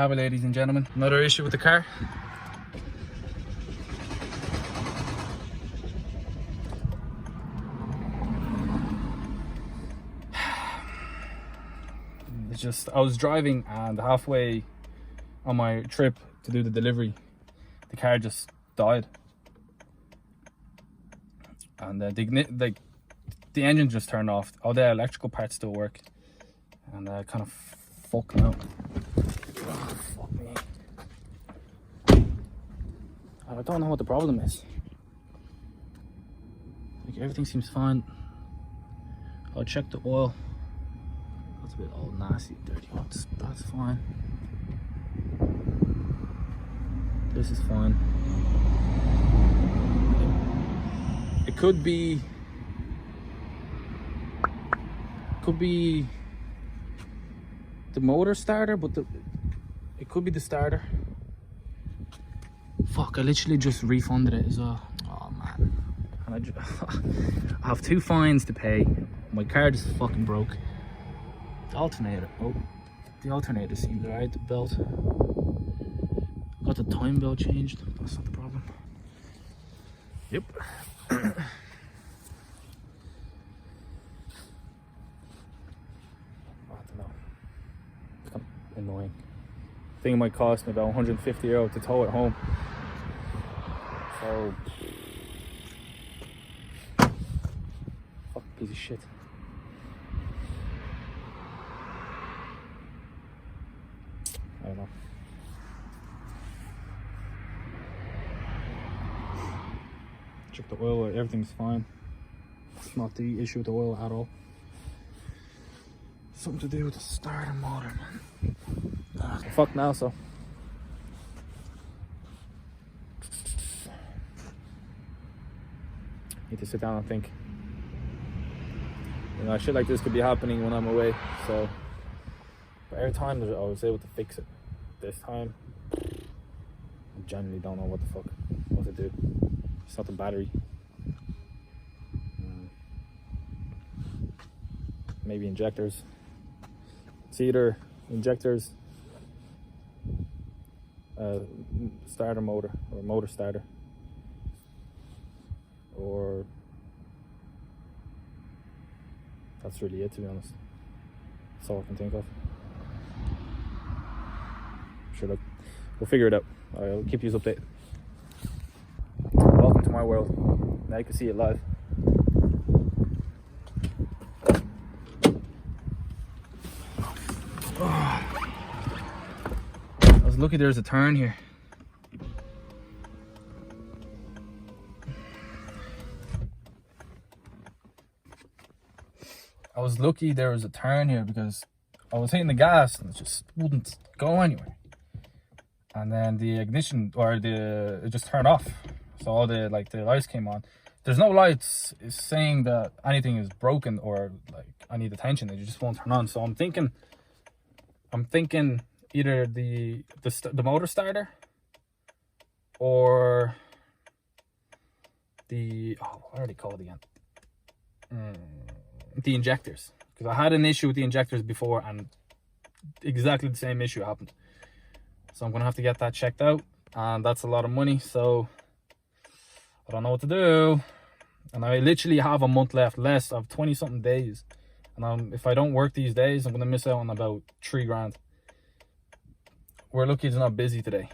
Have it, ladies and gentlemen. Another issue with the car. It's just, I was driving and halfway on my trip to do the delivery, the car just died. And the engine just turned off. All the electrical parts still work. And kind of fucking out. Oh, fuck me. I don't know what the problem is. Like, everything seems fine. I'll check the oil. That's a bit all nasty, dirty. That's fine. This is fine. It could be the motor starter, but it could be the starter. Fuck, I literally just refunded it as well. Oh man. And I have 2 fines to pay. My car just fucking broke. The alternator, oh, the alternator seems alright. The belt, got the time belt changed. That's not the problem. Yep. I don't know. It's kind of annoying. I think it might cost me about 150 euro to tow it home. So, fuck, piece of shit. I don't know. Check the oil, everything's fine. It's not the issue with the oil at all. Something to do with the starter motor, man. Fuck now, so. Need to sit down and think. You know, shit like this could be happening when I'm away, so. But every time I was able to fix it. This time, I genuinely don't know what to do. It's not the battery. Maybe injectors. It's either injectors, starter motor or motor starter, or that's really it, to be honest. That's all I can think of. Sure, look, we'll figure it out. I'll keep you updated. Welcome to my world. Now you can see it live. I was lucky there's a turn here. I was lucky there was a turn here because I was hitting the gas and it just wouldn't go anywhere. And then the ignition, or it just turned off. So all the lights came on. There's no lights saying that anything is broken or like I need attention. They just won't turn on. So I'm thinking either the motor starter or the, what are they called again? The injectors. Because I had an issue with the injectors before and exactly the same issue happened. So I'm gonna have to get that checked out, and that's a lot of money, so I don't know what to do. And I literally have a month left, less of 20 something days, and if I don't work these days, I'm gonna miss out on about 3 grand. We're lucky it's not busy today,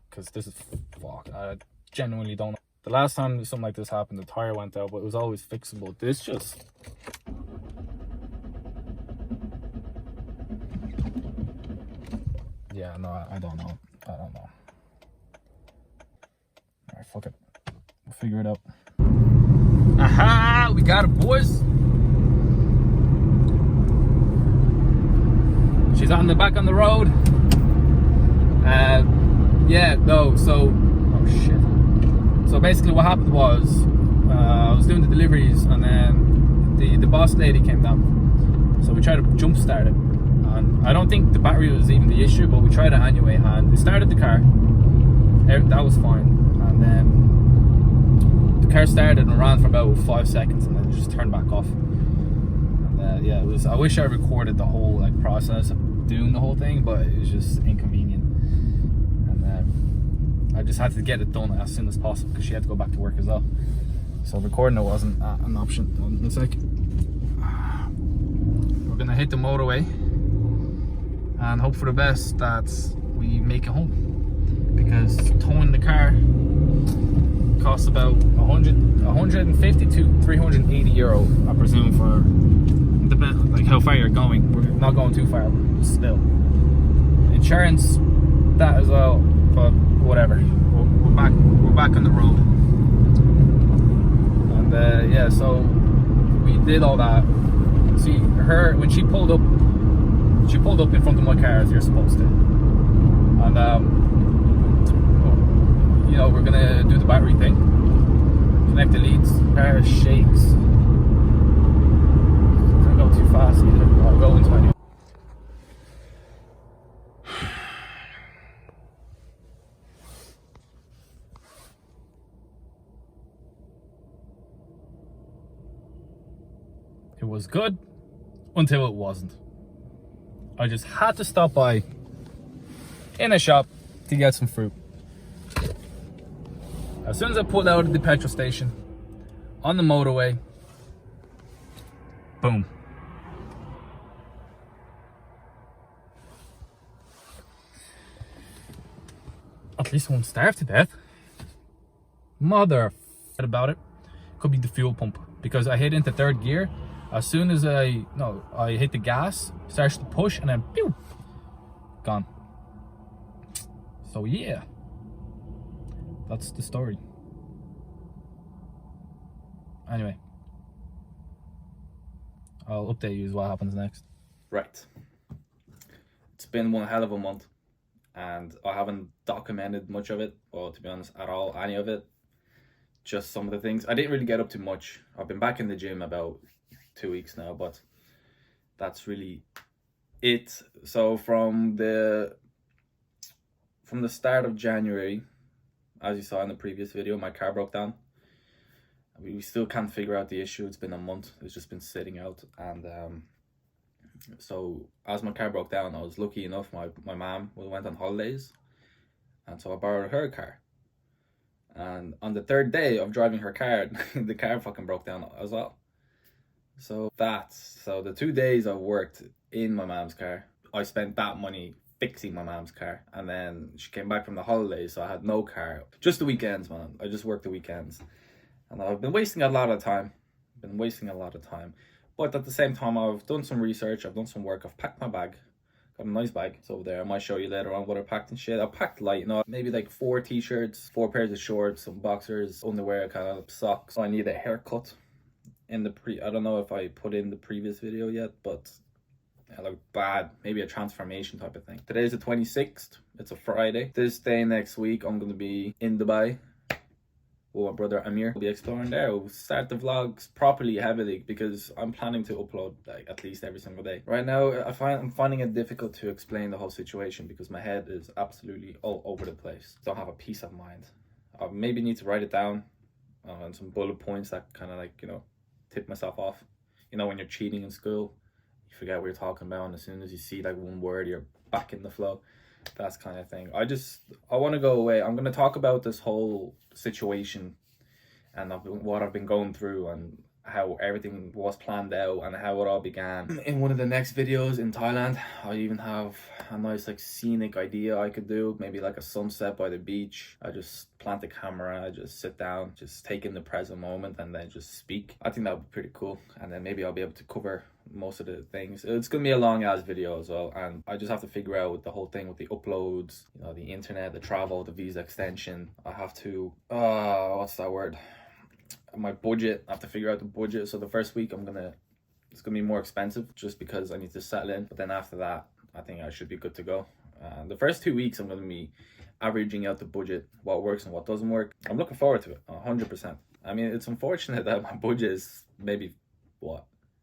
because this is fuck. I genuinely don't know. The last time something like this happened, the tire went out, but it was always fixable. This just, yeah, no, I don't know. Alright, fuck it. We'll figure it out. Aha! We got it, boys! She's on the back on the road. Yeah, no, so... Oh, shit. So basically what happened was, I was doing the deliveries and then the boss lady came down. So we tried to jump start it. And I don't think the battery was even the issue, but we tried it anyway, and we started the car. That was fine, and then the car started and ran for about 5 seconds, and then it just turned back off. And yeah, it was. I wish I recorded the whole process of doing the whole thing, but it was just inconvenient. just had to get it done as soon as possible because she had to go back to work as well. So recording it wasn't an option. It's like we're gonna hit the motorway and hope for the best that we make it home, because towing the car costs about 150 to 380 euro, I presume, for depend like how far you're going. We're not going too far, but still. Insurance, that as well, but whatever. We're back on the road. And yeah, so we did all that. See, her, when she pulled up in front of my car as you're supposed to. And you know, we're gonna do the battery thing. Connect the leads. Car shakes. Can't go too fast either. I'll go into my. It was good until it wasn't. I just had to stop by in a shop to get some fruit. As soon as I pulled out of the petrol station on the motorway, boom. At least I won't starve to death. Mother about it. Could be the fuel pump, because I hit into third gear. As soon as I hit the gas, starts to push, and then pew, gone. So yeah, that's the story. Anyway, I'll update you as what happens next. Right. It's been one hell of a month, and I haven't documented much of it, or to be honest, at all, any of it. Just some of the things. I didn't really get up to much. I've been back in the gym about 2 weeks now, but that's really it. So from the start of January, as you saw in the previous video, my car broke down. We still can't figure out the issue. It's been a month. It's just been sitting out. And so as my car broke down, I was lucky enough, my mom went on holidays, and so I borrowed her car. And on the third day of driving her car, the car fucking broke down as well. So the 2 days I worked in my mom's car, I spent that money fixing my mom's car. And then she came back from the holidays, so I had no car. Just the weekends, man. I just worked the weekends. And I've been wasting a lot of time. But at the same time, I've done some research, I've done some work, I've packed my bag. Got a nice bag. It's over there. I might show you later on what I packed and shit. I packed light, you know, maybe like 4 t-shirts, 4 pairs of shorts, some boxers, underwear, kind of socks. So I need a haircut. I don't know if I put in the previous video yet, but I look bad. Maybe a transformation type of thing. Today's the 26th. It's a Friday. This day next week, I'm going to be in Dubai with my brother Amir. We'll be exploring there. We'll start the vlogs properly, heavily, because I'm planning to upload like at least every single day. Right now, I'm finding it difficult to explain the whole situation because my head is absolutely all over the place. Don't have a peace of mind. I maybe need to write it down on some bullet points that kind of like, you know, tip myself off. You know, when you're cheating in school, you forget what you're talking about, and as soon as you see like one word, you're back in the flow. That's kind of thing. I want to go away. I'm going to talk about this whole situation and what I've been going through and how everything was planned out and how it all began. In one of the next videos in Thailand, I even have a nice like scenic idea I could do, maybe like a sunset by the beach. I just plant the camera, I just sit down, just take in the present moment and then just speak. I think that would be pretty cool, and then maybe I'll be able to cover most of the things. It's gonna be a long ass video as well, and I just have to figure out the whole thing with the uploads, you know, the internet, the travel, the visa extension. I have to what's that word, my budget. I have to figure out the budget. So the first week it's gonna be more expensive just because I need to settle in, but then after that I think I should be good to go. The first 2 weeks I'm gonna be averaging out the budget, what works and what doesn't work. I'm looking forward to it 100%. I mean, it's unfortunate that my budget is maybe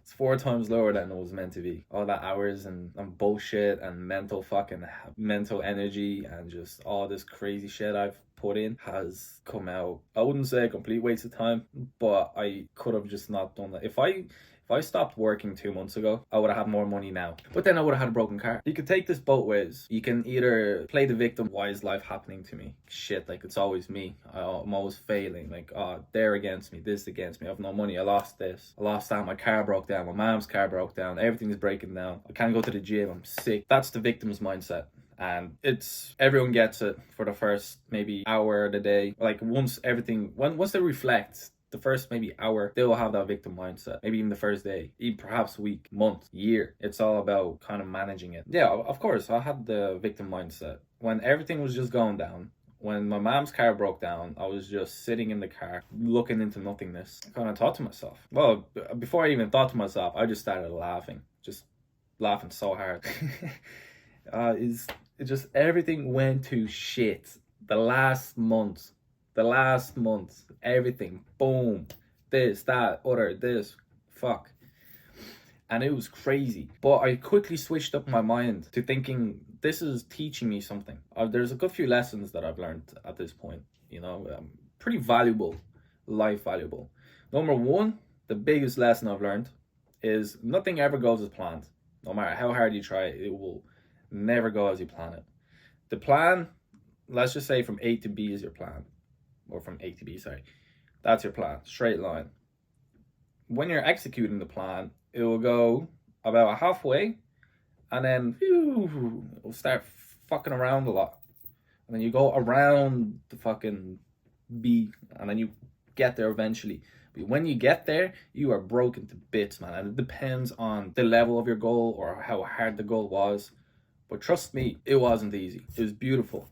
it's 4 times lower than it was meant to be. All that hours and bullshit and mental energy and just all this crazy shit I've put in has come out. I wouldn't say a complete waste of time, but I could have just not done that. If If I stopped working 2 months ago, I would have had more money now. But then I would have had a broken car. You could take this both ways. You can either play the victim, why is life happening to me? Shit, like it's always me. I'm always failing. Like, oh, they're against me, this against me. I have no money. I lost this. I lost that. My car broke down. My mom's car broke down. Everything's breaking down. I can't go to the gym. I'm sick. That's the victim's mindset. And it's everyone gets it for the first maybe hour of the day. Like once they reflect, the first maybe hour, they will have that victim mindset. Maybe even the first day, even perhaps week, month, year. It's all about kind of managing it. Yeah, of course, I had the victim mindset when everything was just going down. When my mom's car broke down, I was just sitting in the car looking into nothingness. I kind of thought to myself, well, before I even thought to myself, I just started laughing, just laughing so hard. It just everything went to shit. The last month, everything, boom, this, that, other, this, fuck. And it was crazy. But I quickly switched up my mind to thinking, this is teaching me something. There's a good few lessons that I've learned at this point, pretty valuable, life valuable. Number one, the biggest lesson I've learned is nothing ever goes as planned. No matter how hard you try, it will never go as you plan it. The plan, let's just say from A to B is your plan. Or from A to B, sorry. That's your plan, straight line. When you're executing the plan, it will go about halfway, and then it'll start fucking around a lot. And then you go around the fucking B, and then you get there eventually. But when you get there, you are broken to bits, man. And it depends on the level of your goal or how hard the goal was. But trust me, it wasn't easy. It was beautiful.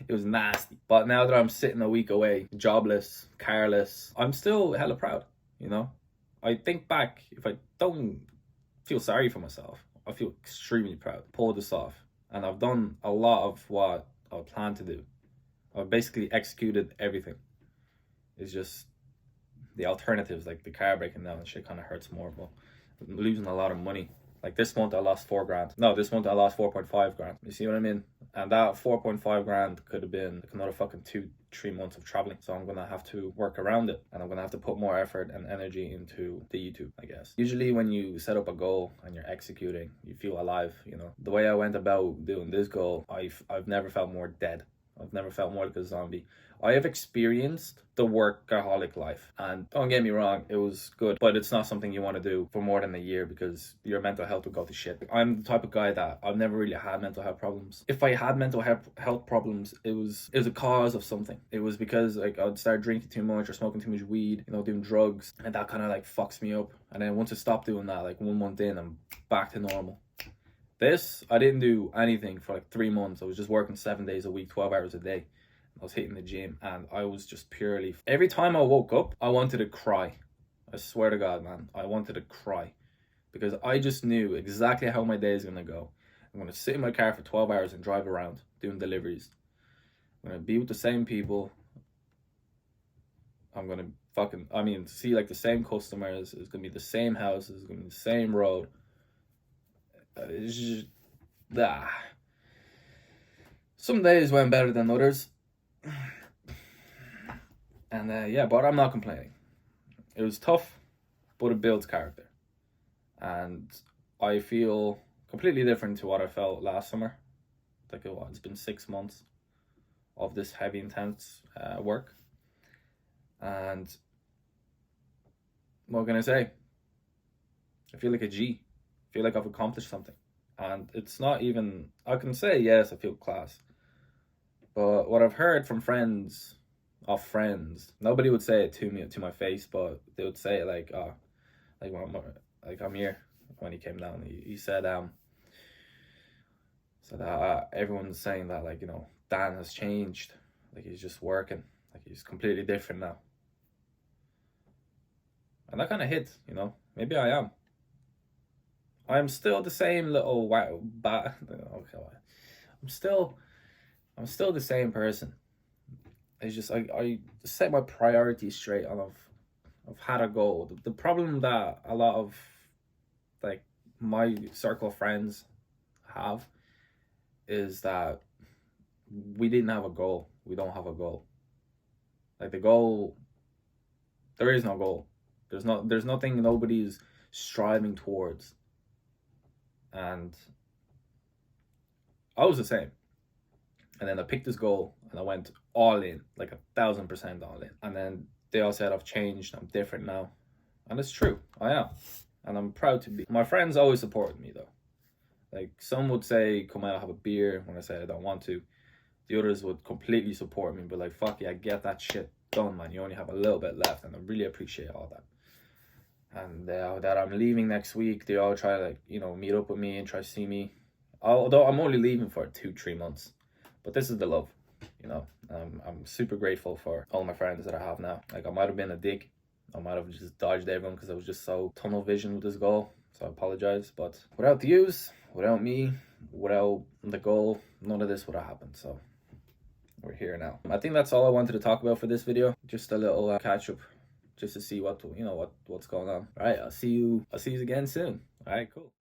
It was nasty. But now that I'm sitting a week away, jobless, carless, I'm still hella proud, I think back, if I don't feel sorry for myself, I feel extremely proud. Pulled this off. And I've done a lot of what I planned to do. I've basically executed everything. It's just the alternatives, like the car breaking down and shit kind of hurts more, but I'm losing a lot of money. Like this month I lost $4,000. No, this month I lost 4.5 grand. You see what I mean? And that 4.5 grand could have been like another fucking 2-3 months of traveling. So I'm gonna have to work around it, and I'm gonna have to put more effort and energy into the YouTube, I guess. Usually when you set up a goal and you're executing, you feel alive, The way I went about doing this goal, I've never felt more dead. I've never felt more like a zombie. I have experienced the workaholic life, and don't get me wrong, it was good, but it's not something you want to do for more than a year because your mental health will go to shit. I'm the type of guy that I've never really had mental health problems. If I had mental health problems, it was a cause of something. It was because like I'd start drinking too much or smoking too much weed, doing drugs, and that kind of like fucks me up. And then once I stopped doing that, like 1 month in, I'm back to normal. This, I didn't do anything for like 3 months. I was just working 7 days a week, 12 hours a day. I was hitting the gym, and I was just purely... Every time I woke up, I wanted to cry. I swear to God, man. I wanted to cry. Because I just knew exactly how my day is going to go. I'm going to sit in my car for 12 hours and drive around doing deliveries. I'm going to be with the same people. I'm going to see like the same customers. It's going to be the same houses. It's going to be the same road. It's just... Some days went better than others. And but I'm not complaining. It was tough, but it builds character. And I feel completely different to what I felt last summer. Like it's been 6 months of this heavy, intense work. And what can I say? I feel like a G. I feel like I've accomplished something. And it's not even... I can say, yes, I feel class. But what I've heard from friends, nobody would say it to me, to my face, but they would say it like Amir, when he came down, he said, everyone's saying that, like, Dan has changed, like he's just working, like he's completely different now. And that kind of hit, maybe I am. I'm still the same little I'm still the same person. It's just I set my priorities straight, and I've had a goal. The problem that a lot of like my circle of friends have is that we didn't have a goal. We don't have a goal. Like the goal, there is no goal. There's nothing. Nobody's striving towards. And I was the same. And then I picked this goal and I went all in, like 1,000% all in. And then they all said I've changed, I'm different now. And it's true, I am. And I'm proud to be. My friends always supported me though. Like some would say, come out, have a beer when I say I don't want to. The others would completely support me, but like, fuck yeah, get that shit done, man. You only have a little bit left, and I really appreciate all that. And that I'm leaving next week, they all try to, like, you know, meet up with me and try to see me. Although I'm only leaving for 2-3 months, but this is the love, you know. I'm super grateful for all my friends that I have now. Like, I might have been a dick. I might have just dodged everyone because I was just so tunnel vision with this goal. So I apologize, but without the views, without me, without the goal, none of this would have happened. So we're here now. I think that's all I wanted to talk about for this video. Just a little catch up, just to see what's going on. All right, I'll see you again soon. All right, cool.